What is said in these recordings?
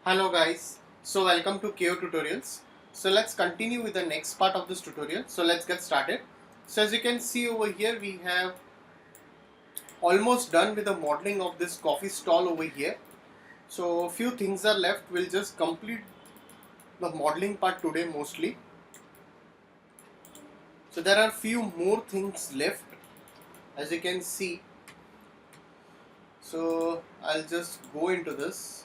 Hello guys, so welcome to KO Tutorials. So let's continue with the next part of this tutorial. So let's get started. So as you can see over here, we have almost done with the modeling of this coffee stall over here. So a few things are left. We'll just complete the modeling part today mostly. So there are few more things left, as you can see. So I'll just go into this.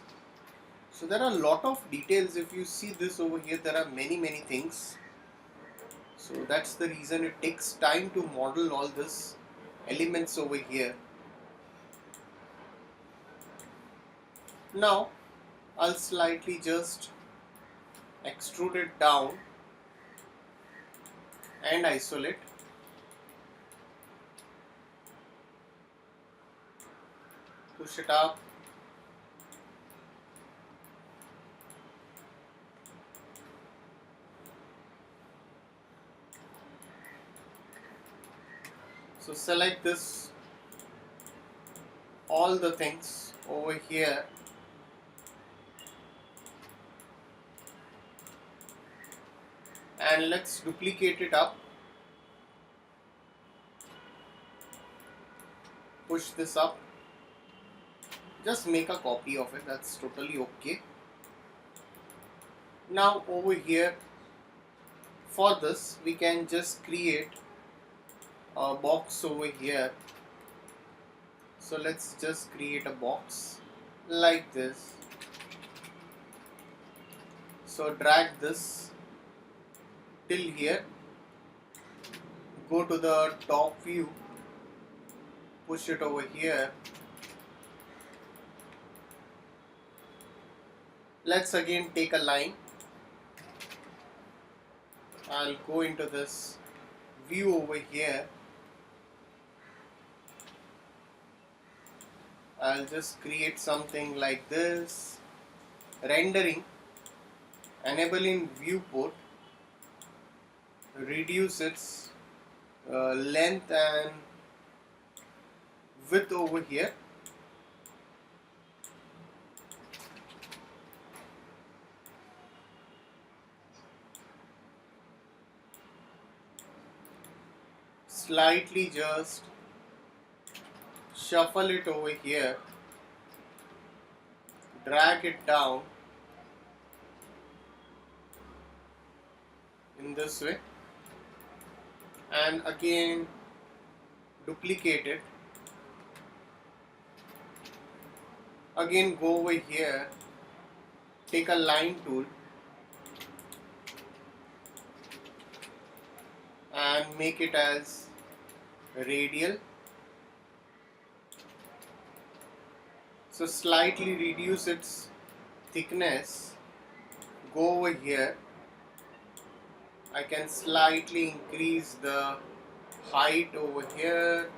So there are a lot of details. If you see this over here, there are many things. So that's the reason it takes time to model all this elements over here. Now I'll slightly just extrude it down and isolate. Push it up. So select this, all the things over here, and let's duplicate it up. Push this up. Just make a copy of it, that's totally okay. Now over here, for this we can just create a box over here. So let's just create a box like this. So drag this till here, go to the top view, push it over here. Let's again take a line. I'll go into this view over here. I'll just create something like this. Rendering, enabling viewport, reduce its length and width over here. Slightly just shuffle it over here, drag it down in this way, and again duplicate it. Again go over here, take a line tool and make it as radial. So slightly reduce its thickness. Go over here. I can slightly increase the height over here.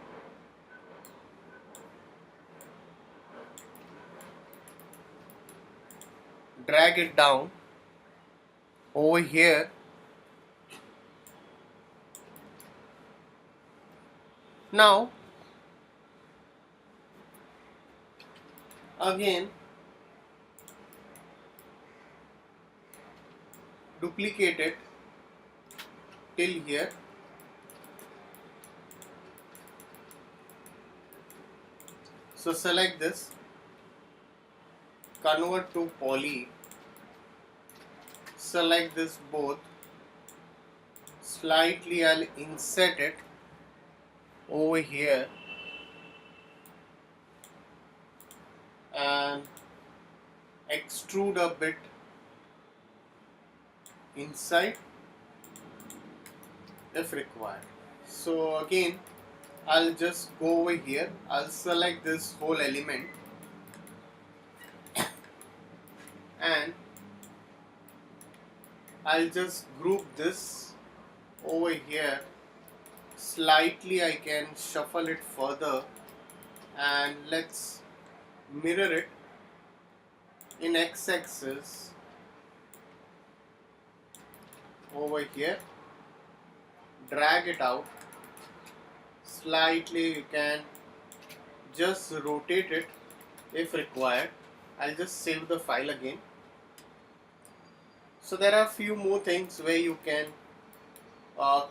Drag it down over here. Now again duplicate it till here. So select this, convert to poly, select this both, slightly I'll insert it over here and extrude a bit inside if required. So again I'll just go over here, I'll select this whole element and I'll just group this over here. Slightly I can shuffle it further and let's mirror it in x-axis over here. Drag it out. Slightly you can just rotate it if required. I'll just save the file again. So there are a few more things where you can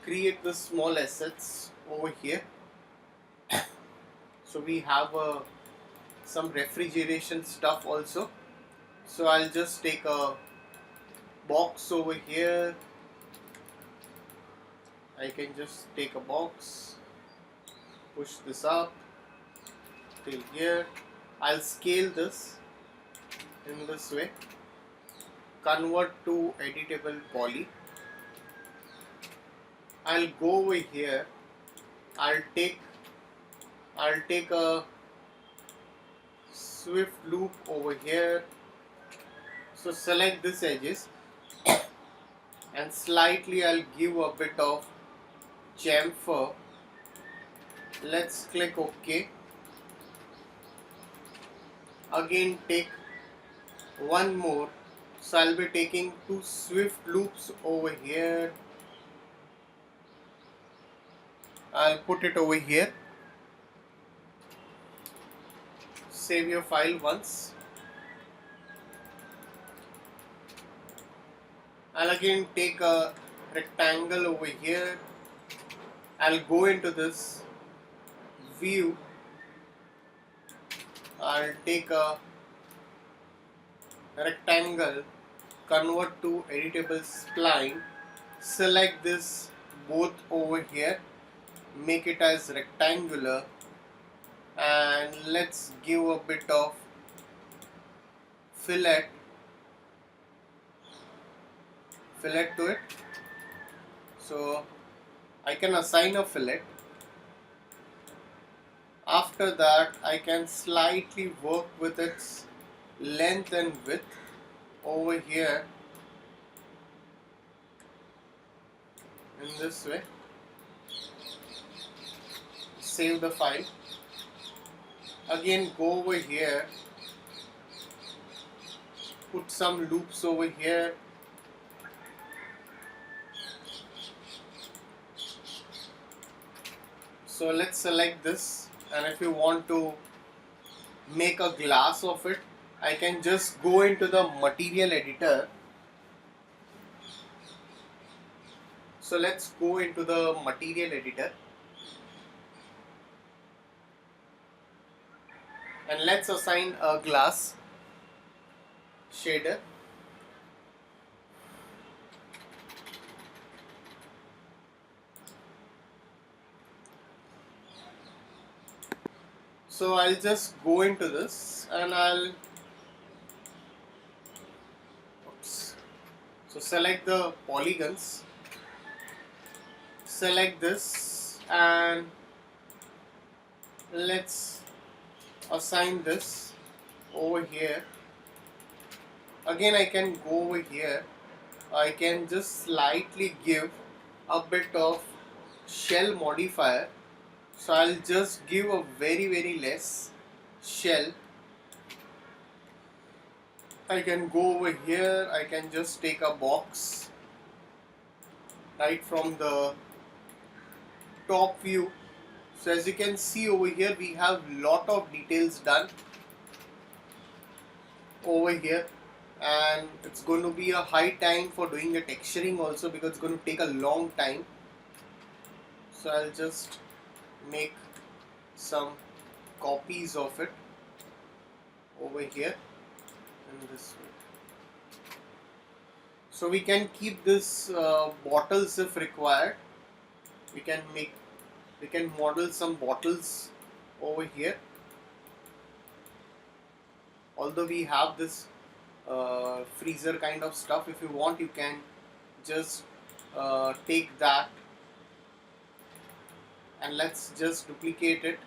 create the small assets over here. So we have some refrigeration stuff also. So I'll just take a box over here. I can just take a box, push this up till here. I'll scale this in this way, convert to editable poly. I'll go over here. I'll take a swift loop over here. So select this edges and slightly I'll give a bit of chamfer. Let's click OK. Again take one more. So I'll be taking two swift loops over here. I'll put it over here. Save your file once. I'll again take a rectangle over here. I'll go into this view. I'll take a rectangle, convert to editable spline, select this both over here, make it as rectangular, and let's give a bit of fillet to it. So I can assign a fillet. After that I can slightly work with its length and width over here in this way. Save the file. Again go over here, put some loops over here. So let's select this, and if you want to make a glass of it, I can just go into the material editor. So let's go into the material editor and let's assign a glass shader. So I'll just go into this and so select the polygons, select this, and let's assign this over here. Again I can go over here. I can just slightly give a bit of shell modifier. So I'll just give a very less shell. I can go over here, I can just take a box right from the top view. So as you can see over here, we have lot of details done over here, and it's going to be a high time for doing the texturing also, because it's going to take a long time. So I'll just make some copies of it over here in this way. So we can keep this bottles if required. We can model some bottles over here. Although we have this freezer kind of stuff, if you want you can just take that, and let's just duplicate it.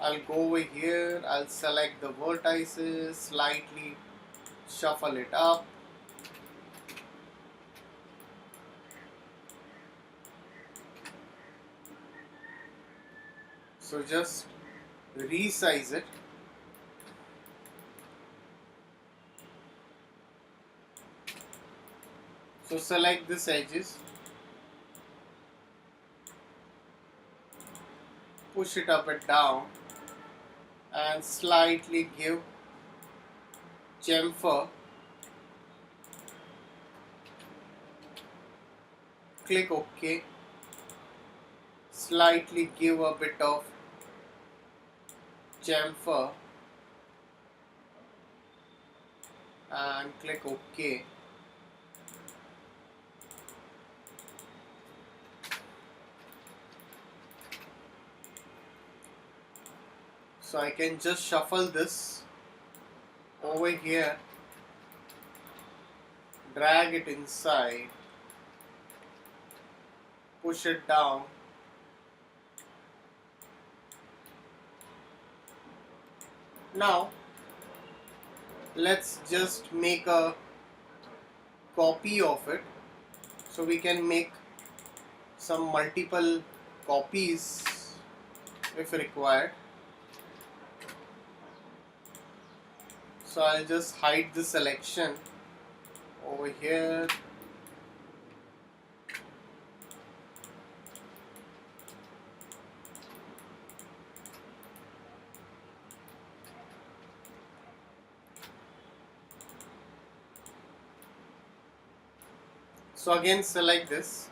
I'll go over here, I'll select the vertices, slightly shuffle it up. So just resize it. So select this edges, push it up and down, and slightly give chamfer click OK. Slightly give a bit of chamfer and click OK. So I can just shuffle this over here, drag it inside, push it down, now let's just make a copy of it, so we can make some multiple copies if required. So I'll just hide the selection over here. So again select this.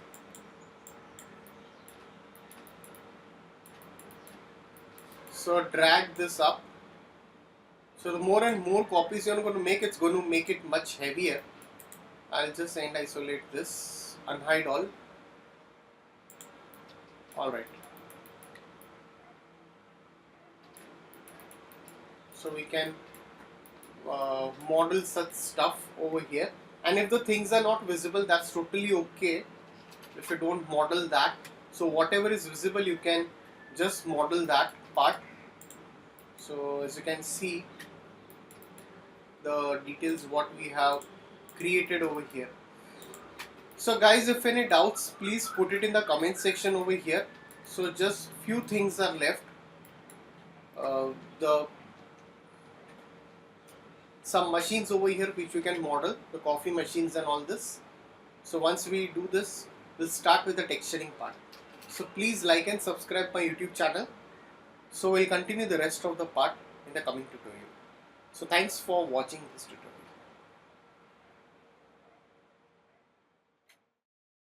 So drag this up. So the more and more copies you're going to make, it's going to make it much heavier. I'll just end isolate this, unhide all. Alright. So we can model such stuff over here. And if the things are not visible, that's totally okay if you don't model that. So whatever is visible, you can just model that part. So as you can see, the details what we have created over here. So guys, if any doubts, please put it in the comment section over here. So just few things are left. Some machines over here which you can model, the coffee machines and all this. So once we do this, we'll start with the texturing part. So please like and subscribe my YouTube channel. So we'll continue the rest of the part in the coming tutorial. So thanks for watching this tutorial.